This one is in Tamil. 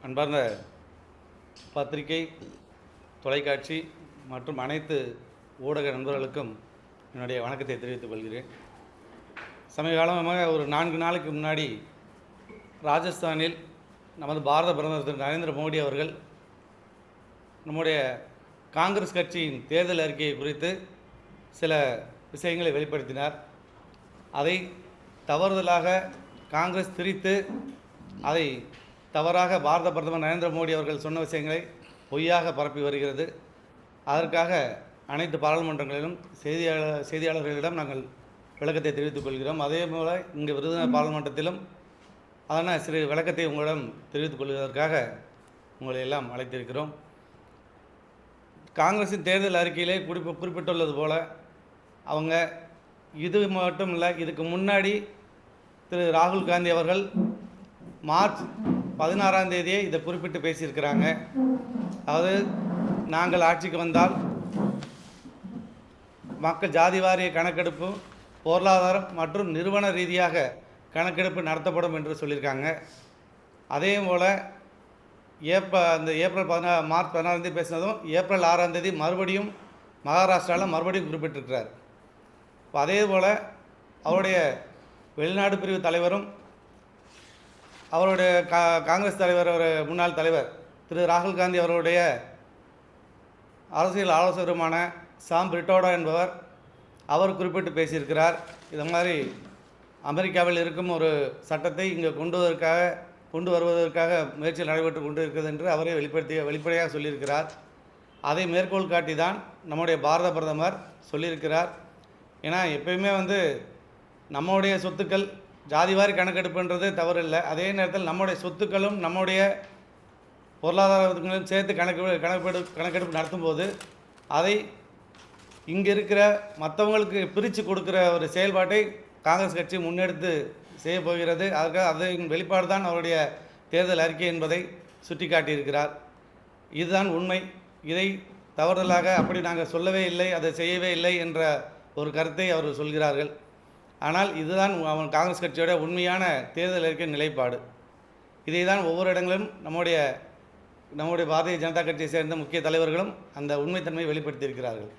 அன்பார்ந்த பத்திரிகை, தொலைக்காட்சி மற்றும் அனைத்து ஊடக நண்பர்களுக்கும் என்னுடைய வணக்கத்தை தெரிவித்துக் கொள்கிறேன். சமீப காலமாக ஒரு 4 நாளுக்கு முன்னாடி ராஜஸ்தானில் நமது பாரத பிரதமர் திரு நரேந்திர மோடி அவர்கள் நம்முடைய காங்கிரஸ் கட்சியின் தேர்தல் அறிக்கையை குறித்து சில விஷயங்களை வெளிப்படுத்தினார். அதை தவறுதலாக காங்கிரஸ் திரித்து அதை தவறாக பாரத பிரதமர் நரேந்திர மோடி அவர்கள் சொன்ன விஷயங்களை பொய்யாக பரப்பி வருகிறது. அதற்காக அனைத்து பாராளுமன்றங்களிலும் செய்தியாளர்களிடம் நாங்கள் விளக்கத்தை தெரிவித்துக் கொள்கிறோம். அதே போல் இங்கே விருதுநகர் பாராளுமன்றத்திலும் அதனால் சிறு விளக்கத்தை உங்களிடம் தெரிவித்துக் கொள்வதற்காக உங்களை எல்லாம் அழைத்திருக்கிறோம். காங்கிரஸின் தேர்தல் அறிக்கையிலே குறிப்பிட்டுள்ளது போல் அவங்க இது மட்டும் இல்லை, இதுக்கு முன்னாடி திரு ராகுல் காந்தி அவர்கள் மார்ச் 16ஆம் தேதியே இதை குறிப்பிட்டு பேசியிருக்கிறாங்க. அதாவது நாங்கள் ஆட்சிக்கு வந்தால் மக்கள் ஜாதி வாரிய கணக்கெடுப்பு, பொருளாதாரம் மற்றும் நிறுவன ரீதியாக கணக்கெடுப்பு நடத்தப்படும் என்று சொல்லியிருக்காங்க. அதே போல் ஏப்ரல் மார்ச் 16ஆம் தேதி பேசினதும் ஏப்ரல் 6ஆம் தேதி மறுபடியும் மகாராஷ்டிராவில் மறுபடியும் குறிப்பிட்டிருக்கிறார். இப்போ அதே போல் அவருடைய வெளிநாடு பிரிவு தலைவரும் அவருடைய காங்கிரஸ் தலைவர், முன்னாள் தலைவர் திரு ராகுல் காந்தி அவருடைய அரசியல் ஆலோசகருமான சாம் பிரிட்டோடா என்பவர் அவர் குறிப்பிட்டு பேசியிருக்கிறார். இது மாதிரி அமெரிக்காவில் இருக்கும் ஒரு சட்டத்தை இங்கே கொண்டு வருவதற்காக முயற்சிகள் நடைபெற்று கொண்டு இருக்கிறது என்று அவரே வெளிப்படையாக சொல்லியிருக்கிறார். அதை மேற்கோள் காட்டி தான் நம்முடைய பாரத பிரதமர் சொல்லியிருக்கிறார். ஏன்னா எப்பயுமே நம்முடைய சொத்துக்கள் ஜாதிவாரி கணக்கெடுப்புன்றது தவறில்லை. அதே நேரத்தில் நம்முடைய சொத்துக்களும் நம்முடைய பொருளாதாரங்களும் சேர்த்து கணக்கெடுப்பு நடத்தும்போது அதை இங்கே இருக்கிற மற்றவங்களுக்கு பிரித்து கொடுக்குற ஒரு செயல்பாட்டை காங்கிரஸ் கட்சி முன்னெடுத்து செய்ய போகிறது. அதுக்காக அதன் வெளிப்பாடு தான் அவருடைய தேர்தல் அறிக்கை என்பதை சுட்டி காட்டியிருக்கிறார். இதுதான் உண்மை. இதை தவறுதலாக அப்படி நாங்கள் சொல்லவே இல்லை, அதை செய்யவே இல்லை என்ற ஒரு கருத்தை அவர்கள் சொல்கிறார்கள். ஆனால் இதுதான் காங்கிரஸ் கட்சியோட உண்மையான தேர்தல் அறிக்கை நிலைப்பாடு. இதை தான் ஒவ்வொரு இடங்களிலும் நம்முடைய பாரதிய ஜனதா கட்சியை சேர்ந்த முக்கிய தலைவர்களும் அந்த உண்மைத்தன்மையை வெளிப்படுத்தியிருக்கிறார்கள்.